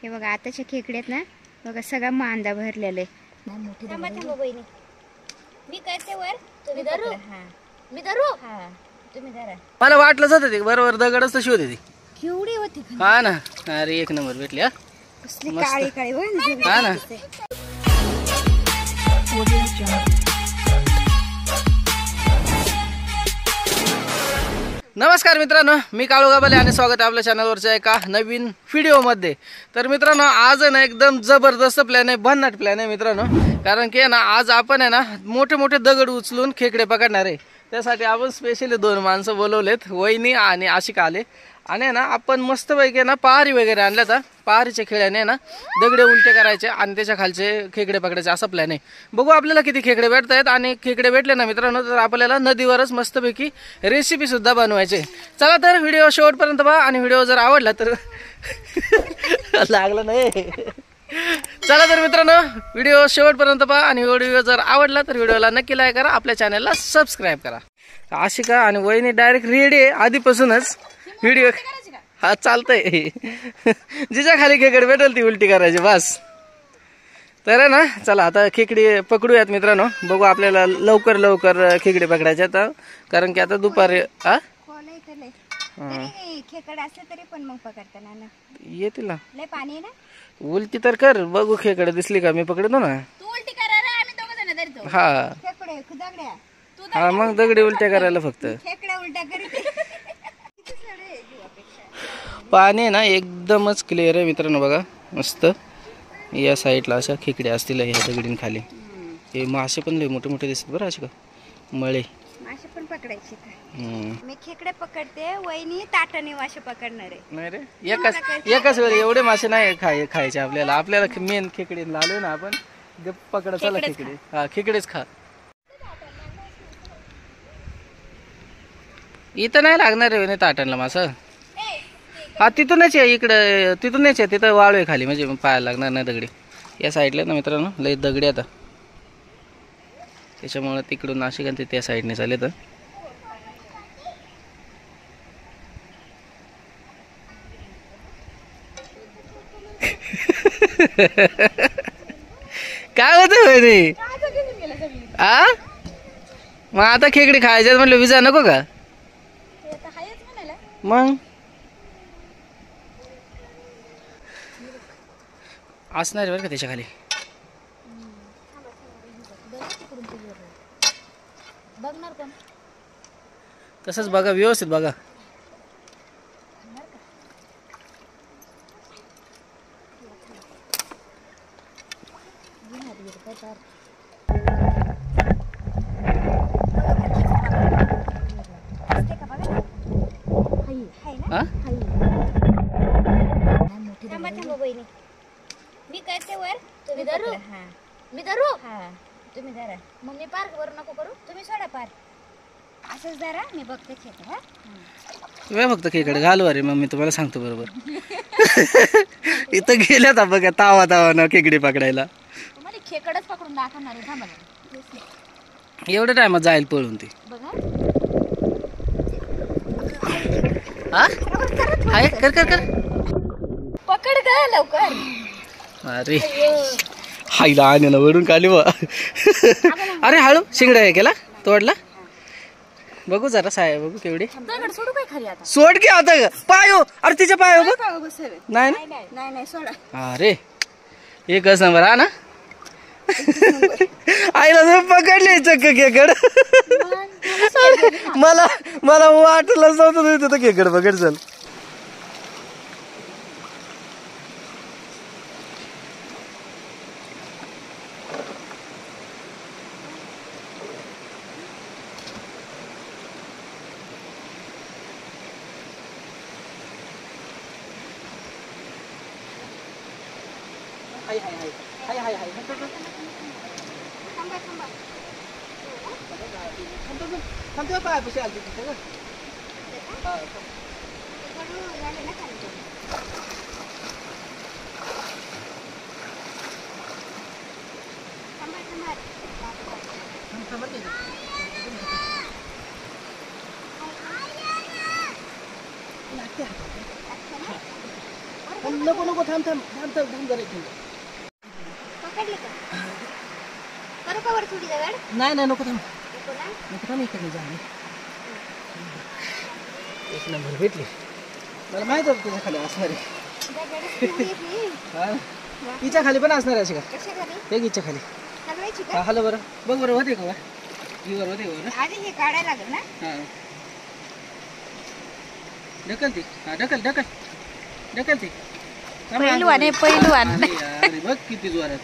हे बघा आताच्या खेकड्यात ना बघा सगळा मांदा भरलेला आहे. थांबा थांबा बहिणी, मी करते वर, तुम्ही धरू. हा मी धरू. हा तुम्ही धरा. मला वाटलं जातं ते बरोबर दगडच तशी होती ती. केवढी होती. हा ना, अरे एक नंबर भेटली. हा कसली काळी काळी होय. हा ना. नमस्कार मित्रांनो, मी काळू गाबाले आणि स्वागत आहे आपल्या चॅनलवरच्या एका नवीन व्हिडिओमध्ये. तर मित्रांनो आज ना एकदम जबरदस्त प्लॅन आहे, भन्नाट प्लॅन आहे मित्रांनो. कारण की ना आज आपण आहे ना मोठे मोठे दगड उचलून खेकडे पकडणार आहे. त्यासाठी आपण स्पेशली 2 माणसं बोलवलेत, वहिनी आणि आशिका आले. आणि ना आपण मस्तपैकी ना पहारी वगैरे आणल्या. तर पहारीच्या खेळ्याने ना दगडे उलटे करायचे आणि त्याच्या खालचे खेकडे पकडायचे असा प्लॅन आहे. बघू आपल्याला किती खेकडे भेटत आहेत. आणि खेकडे भेटले ना मित्रांनो तर आपल्याला नदीवरच मस्तपैकी रेसिपी सुद्धा बनवायचे. चला तर व्हिडिओ शेवटपर्यंत पहा आणि व्हिडिओ जर आवडला तर लागलं नाही. चला तर मित्रांनो व्हिडिओ शेवटपर्यंत पहा आणि व्हिडिओ जर आवडला तर व्हिडिओला नक्की लाईक करा, आपल्या चॅनलला सबस्क्राईब करा. आशिका आणि वहिनी डायरेक्ट रेडी आहे आधीपासूनच. व्हिडिओ हा चालतंय. जिच्या खाली खेकडे भेटेल ती उलटी करायची बस. तर ना चला आता खेकडी पकडूयात मित्रांनो. बघू आपल्याला लवकर लवकर खेकडे पकडायचे आता, कारण की आता दुपारी खेकडे असले तरी पण मग पकडताना ना येतील ना. लय पाणी ना. उलटी तर कर, बघू खेकडे दिसली का मी पकडतो ना. तू उलटी करा रे, आम्ही दोघं जण धरतो. हा खेकडे दगड्या तू हा मग दगडी उलट्या करायला फक्त. खेकड्या उलट्या करीत. पाणी ना एकदमच क्लिअर आहे मित्रांनो. बघा मस्त या साईडला अशा खेकड्या असतील ह्या दगडीन खाली. हे मासे पण लय मोठे मोठे दिसतात बरं. असे का मळे मासे पण पकडायचे का? मी खेकडे पकडते, वहिनी ताटाने मासे पकडणार आहे. नाही रे, एकाच वेळी एवढे मासे नाही खायचे आपल्याला. आपल्याला मेन खेकडे लावले ना आपण गप्प पकडा. चला खेकडे. हा खेकडेच खा. इथं नाही लागणार रे ताटांना मासा. हा तिथूनच आहे, इकडं तिथूनच आहे. तिथं वाळू आहे खाली, म्हणजे पाहायला लागणार नाही दगडी. या साईडला ना मित्रांनो लय दगडी आता, त्याच्यामुळे तिकडून नाशिक आणि त्या साईडने चालले. तर काय होत रे. आ मग आता खेकडी खायच्यात म्हटलं विजा नको का मग. असणार बरं का त्याच्या खाली. तसंच बघा, व्यवस्थित बघा. मी करते वर, तुम्ही धरू. हा मी धरू. हा तुम्ही धरा. मग मी पार वर नको करू, तुम्ही सोडा पार. असंच धरा, मी बघते खेकडे. हा तुम्ही फक्त खेकडे घालू. अरे मग मी तुम्हाला सांगतो बरोबर. इथं गेल्यात बघा तावा तावा ना खेकडे पकडायला. तुम्हाला खेकडच पकडून दाखवणार आहे. थांबा एवढ्या टायमात जाईल पळून ते. बघा. हा हाय कर कर कर पकड ग लवकर. अरे हायला आणे ना वरून खाली बा. अरे हळू शिंगडा आहे केला तोडला. बघू जरा साहेब बघू केवढी. सोडू काय खाली आता. सोड की आता पायो. अरे तिच्या पायो बघ. नाही नाही नाही सोडा. अरे एकच नंबर. हा ना आईला जर पकडले चक्क खेकड. मला वाटलंच नव्हतं तिथं खेकड पकड. चल हाय हाय हाय हाय हाय थांबतो पाय पुशी आली तिथे. नको नको थांब थांब थांब थांब थांब जरा एक मिनिट. पकडले का करू का वर थोडी दगड नाही नाही नको थांब नको ना नको थांब इकडे जा. एक नंबर भेटली. मला माहित होतं तुझ्या खाली असणार आहे. दगड ठेवली ती. हा तिच्या खाली पण असणार आहे अशी का कशा झाली हे हिच्या खाली. हलवायची का हा हॅलो बरं बघ बरं होते का वर ही वर होते का बरं. आधी हे काढायला लागेल ना हा ढकल ती. हा ढकल ढकल ढकल ती. पहिलवान आहे, पहिलवान. अरे बघ किती जोरात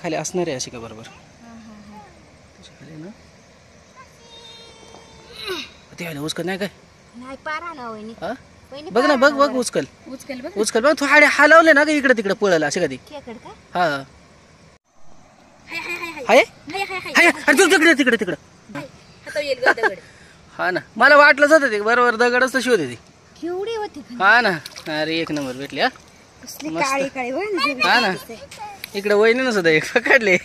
खाली असणार आहे अशी का बरोबर त्याच्या खाली ना ते आलं उचकल नाही काय नाही पार आला वहिनी हा वहिनी बघ ना बघ बघ उचकल उचकेल बघ उचकल बघ तू हाडे हलवले ना का इकडे तिकडे पळलं असे कधी. खेकड का हा हाय हाय हाय हाय हाय हाय हाय हाय अरे तू तिकडे तिकडे तिकडे हातावर येईल ग दगड हा ना मला वाटलंच होतं ते बरोबर दगडच तशी होती ती. केवढी होती हा ना अरे एक नंबर भेटली हा कसली काळी काळी वहिनी हा ना इकडे वहिनी सुद्धा एक पकडले.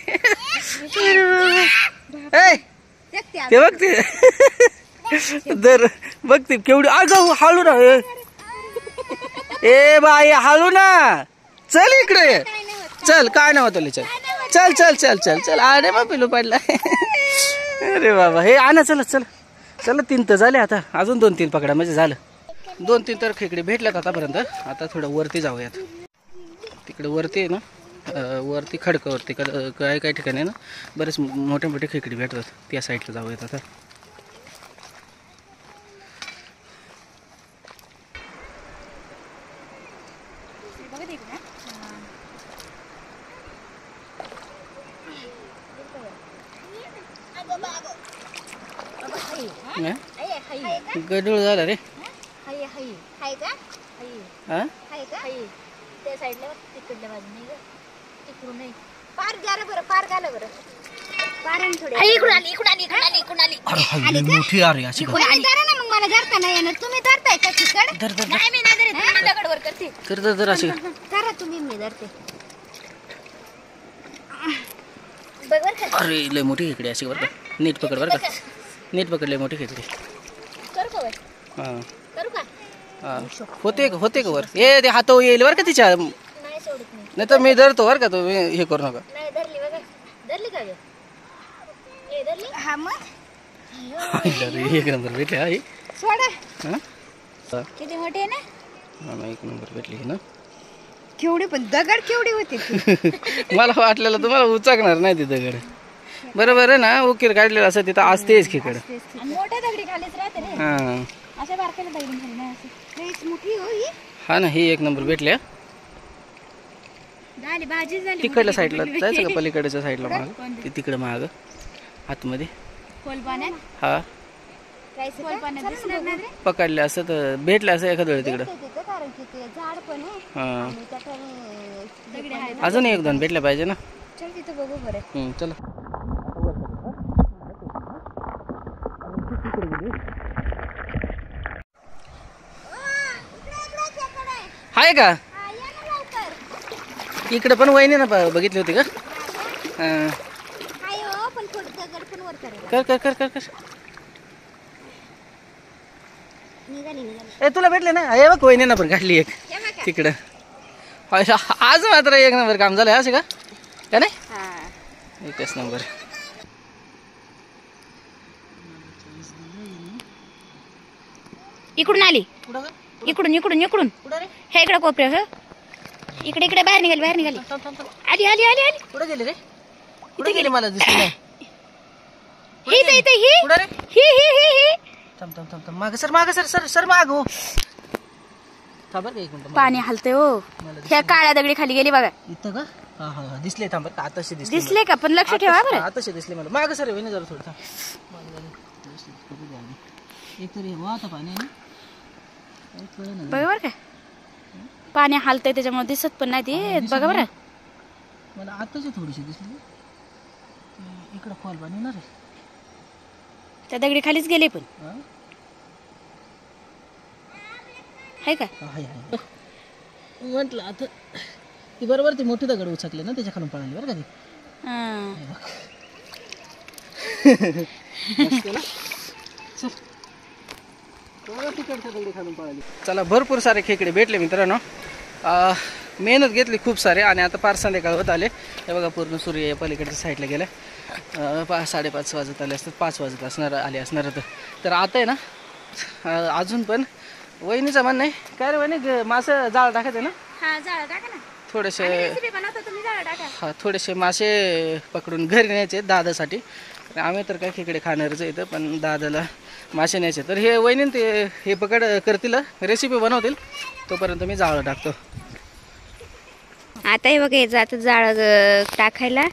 ते बघ ते दर बघ ते केवढी अगं हळू ना ए बाई हळू ना चल इकडे चल काय नाव तुला चल चल चल चल चल चल अरे बा पिलू पडला. अरे बाबा हे आणा चला चला चला 3 तर झाले आता अजून 2-3 पकडा म्हणजे झालं. 2-3 तर खेकडे भेटल्यात आतापर्यंत. आता थोडं वरती जाऊयात. तिकडे वरती आहे ना वरती खडकावरती काही काही ठिकाणी ना बरेच मोठे मोठे खेकडे भेटतात त्या साईडला जाऊयात आता. गडूळ झाला रे हाय हाय हाय का हा हाय का त्या साईडला तिकडल्या बाजूने ग तिकडून नाही पार झालं बरं पार झालं बरं पार आणि थोडे इकडून आली इकडून आली इकडून आली इकडून आली अरे मोठी अरे अशी इकडून आली धरा ना मग मला धरता नाही येणार तुम्ही धरताय का तिकड नाही मी नाही धरत मी दगड वर करते तर अशी धरा तुम्ही मी धरते बघ बर का अरे लय मोठी खेकडे अशी बरं का नीट पकड बरं का नीट पकडले मोठी खेकडे. करू का हा करू का हा होते का वर ए ते हातावर येईल बरं का तिच्या नाही सोडत नाही तर मी धरतो बरं का तू हे करू नका. नाही धरली बघा धरली का ग ए धरली हा मग एक नंबर भेटली हा ही सोडा हा किती मोठी आहे ना हा एक नंबर भेटली ना केवढी पण दगड केवढी होती मला वाटलेलं तुम्हाला उचाकणार नाही ते दगड बरोबर आहे ना उकीर काढलेलं असं तिथं असतेच खेकड मोठ्या दगडी खालीच राहते रे हा अशा बारक्याला दगडी खाली नाही असं मोठी हो ही हा ना ही एक नंबर भेटल्या. झाली भाजी झाली तिकडल्या साईडला जायचं का पलीकडच्या साईडला माग ते तिकडे माग आतमध्ये खोल पाण्यात हा खोल पाण्यात दिसणार नाही रे पकडले असं तर भेटलं असं एखाद वेळ तिकडं तिथं कारण की ते झाड पण आहे हा आणि त्याच्याने दगडी आहेत अजून 1-2 भेटल्या पाहिजे ना. चल तिथं बघू बरं चला आहे का इकडे पण वहिनी ना बघितली होती का पण थोडं दगड पण वर करायला कर कर कर कर कर निघाली निघाली ए तुला भेटले ना हे बघ वहिनी ना पण काढली एक तिकडं आज मात्र एक नंबर काम झालं असे का नाही एकच नंबर. इकडून आली इकडून इकडून इकडून हे इकडे कोपऱ्या इकडे इकडे बाहेर निघाली आली आली आली आली कुठे गेली रे कुठे गेली मला दिसली नाही ही इथे ही कुठे रे ही ही ही ही थांब थांब थांब माग सर सर सर माग हो थांब बरं का एक मिनिट पाणी हलतंय हो ह्या काळ्या दगडी खाली गेली बघा इथं का हा हा हा दिसले थांब बरं का आताशी दिसले दिसले का पण लक्ष ठेवा बरं आताशी दिसले मला माग सर वहिनी जरा थोडं एक तरी वाहता पाणी बघा बरं का पाणी हलतंय त्याच्यामुळे दिसत पण नाही ते बघा बरं मला आताची थोडीशी दिसली इकडं खोल पाणी येणार आहे त्या दगडी खालीच गेले पण आहे का म्हटलं आता ती बरोबर ती मोठी दगड उचकले ना त्याच्या खालून पळाली बरं का ती चला भरपूर सारे खेकडे भेटले मित्रांनो मेहनत घेतली खूप सारे आणि आता फार संध्याकाळ होत आले. हे बघा पूर्ण सूर्य पलीकडच्या साईडला गेला. 5:30 वाजत आले असतात, 5 वाजत आले असणार. तर आता आहे ना अजून पण वहिनीचं म्हणणं आहे काय रे वहिनी, मासे जाळ टाकायचं ना. हा जाळ टाका ना थोडेसे तुम्ही जाळ टाका. हा थोडेसे मासे पकडून घरी न्यायचे दादासाठी. आम्ही तर काय खेकडे खाणारच इथं, पण दादाला मासे न्यायचे. तर हे वहिनी ते हे पकड करतील, रेसिपी बनवतील, तोपर्यंत मी जाळं टाकतो. आता हे बघा जात जाळ टाकायला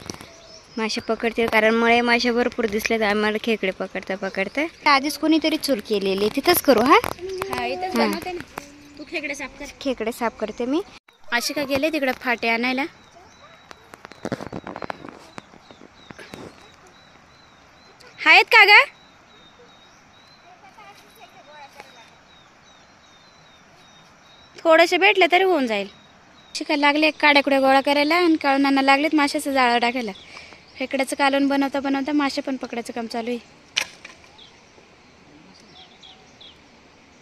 मासे पकडतील, कारण मळे मासे भरपूर दिसले तर आम्हाला खेकडे पकडता. आधीच कोणीतरी चूर केलेली, तिथंच करू. हा तू खेकडे साफ कर. खेकडे साफ करते मी. अशी का गेले तिकडे फाटे आणायला. आहेत का ग. थोडेसे भेटले तरी होऊन जाईल. शिकायला लागले काड्याकुड्या गोळा करायला आणि काळूनांना लागलेत माशाचं जाळं टाकायला. खेकड्याचं कालवण बनवता मासे पण पकडायचं काम चालू आहे.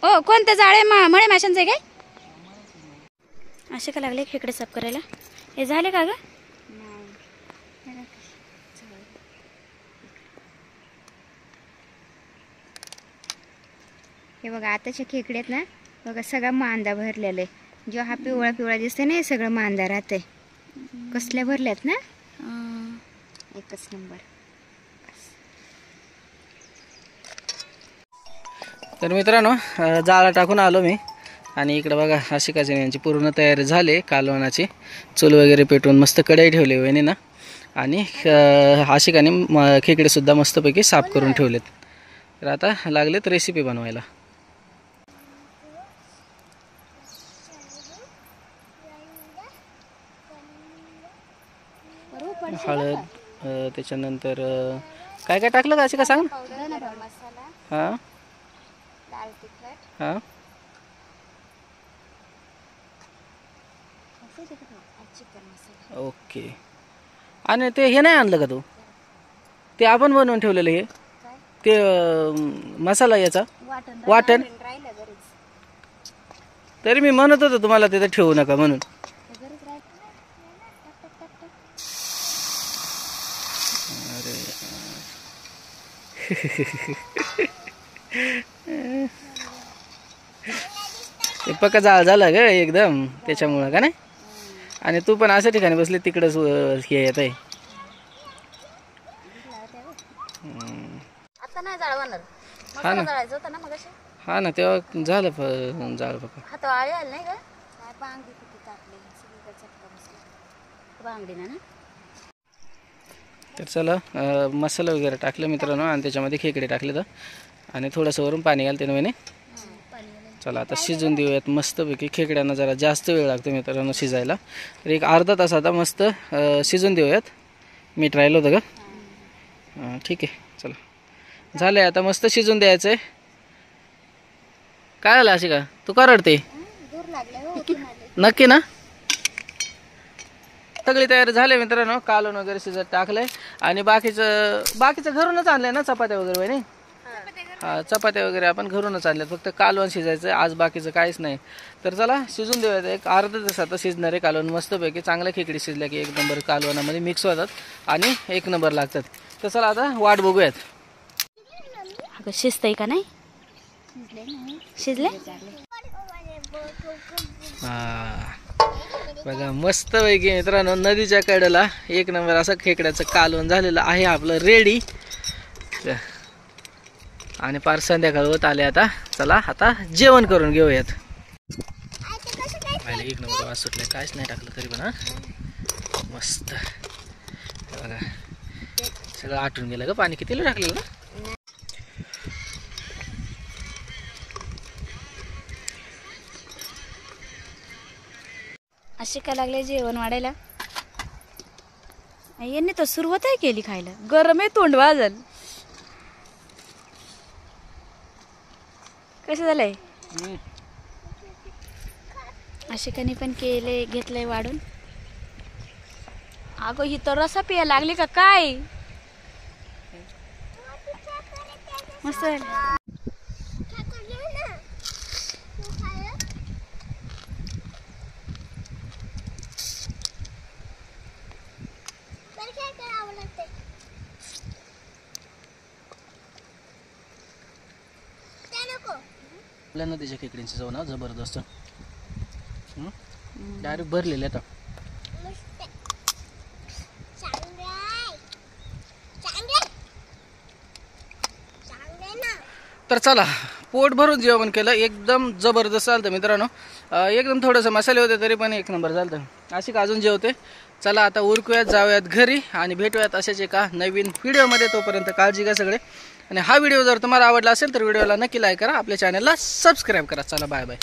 ओ कोणतं जाळे मळे माशांचं आहे काय. असे का लागले खेकडे साफ करायला. हे झाले का ग. हे बघा आताच्या खेकड्यात ना बघा सगळा मांदा भरलेला आहे. जो हा पिवळा पिवळा दिसते ना हे सगळं मांदा राहते. कसल्या भरल्यात ना. एकच नंबर. तर मित्रांनो जाळा टाकून आलो मी आणि इकडे बघा आशिकाची यांची पूर्ण तयारी झाली. कालवणाची चूल वगैरे पेटवून मस्त कढई ठेवली वहिनी ना. आणि आशिकाने खेकडे सुद्धा मस्तपैकी साफ करून ठेवलेत. तर आता लागलेत रेसिपी बनवायला. हळद, त्याच्यानंतर काय काय टाकलं का अशी का सांग. हां हां ओके. आणि ते हे नाही आणलं का तू, ते आपण बनवून ठेवलेलं हे ते मसाला याचा वाटण. तरी मी म्हणत होतो तुम्हाला तिथे ठेवू नका म्हणून. ते पक्का जाळ झालं ग एकदम, त्याच्यामुळं का नाही. आणि तू पण अशा ठिकाणी बसली तिकडच हे येत आहे. आता नाही जाळवणार. हा ना जाळायचं होतं ना मगाशी. हा ना तेव्हा झालं जाळ पक्का. हात आळी आली नाही का. काय बांगडी किती टाकली सगळीकडे चटका बसला बांगडी ना. तर चला मसाला वगैरे टाकलं मित्रांनो आणि त्याच्यामध्ये खेकडे टाकले तर आणि थोडंसं वरून पाणी घालते नव्याने. चला आता शिजून देऊयात मस्तपैकी. खेकड्यांना जरा जास्त वेळ लागतो मित्रांनो शिजायला. तर एक अर्धा तास आता मस्त शिजून देऊयात. मीठ राहिलं होतं का. ठीक आहे चला झालं आहे आता मस्त शिजून द्यायचं आहे. काय झालं अशी का तू का रडते. नक्की ना. सगळी तयारी झाली मित्रांनो. कालवण वगैरे शिजत टाकलंय आणि बाकीचं घरूनच आणलंय ना चपात्या वगैरे वहिनी. हा चपात्या वगैरे आपण घरूनच आणल्यात, फक्त कालवण शिजायचं आज बाकीचं काहीच नाही. तर चला शिजून देऊयात. एक अर्धा तास आता शिजणारे कालवण मस्तपैकी. चांगल्या खेकडी शिजल्या की एक नंबर कालवणामध्ये मिक्स होतात आणि एक नंबर लागतात. तर चला आता वाट बघूयात. अगं शिजतंय का नाही. शिजले बघा मस्त पैकी मित्रांनो नदीच्या कडेला एक नंबर असं खेकड्याचं कालवण झालेलं आहे आपलं रेडी. आणि पार संध्याकाळ होत आले आता. चला आता जेवण करून घेऊयात. एक नंबर वास सुटलाय. काहीच नाही टाकलं तरी पण हा मस्त. बघा सगळं आटून गेलं ग पाणी. कितीला टाकलेलं ना. अशी का लागले जेवण वाढायला. यांनी तर सुरुवात आहे केली खायला. गरम आहे तोंड वाजल. कसं झालंय. आशिकाने पण केले घेतलंय वाढून. अगं ही तर रसा पिया लागली का काय. मस्त आपल्या नदीच्या खेकडींची जाऊ ना जबरदस्त डायरेक्ट भरलेले आता. तर चला पोट भरून जेवण केलं, एकदम जबरदस्त चालतं मित्रांनो. एकदम थोडंसं मसाले होते तरी पण एक नंबर चालतं. अशी का अजून जेवते. चला आता उरकूयात, जाऊयात घरी आणि भेटूयात अशाच एका नवीन व्हिडिओमध्ये. तोपर्यंत काळजी घ्या सगळे. आणि हा व्हिडिओ जर तुम्हाला आवडला असेल तर व्हिडिओला नक्की लाईक करा, आपल्या चॅनलला सबस्क्राईब करा. चला बाय बाय.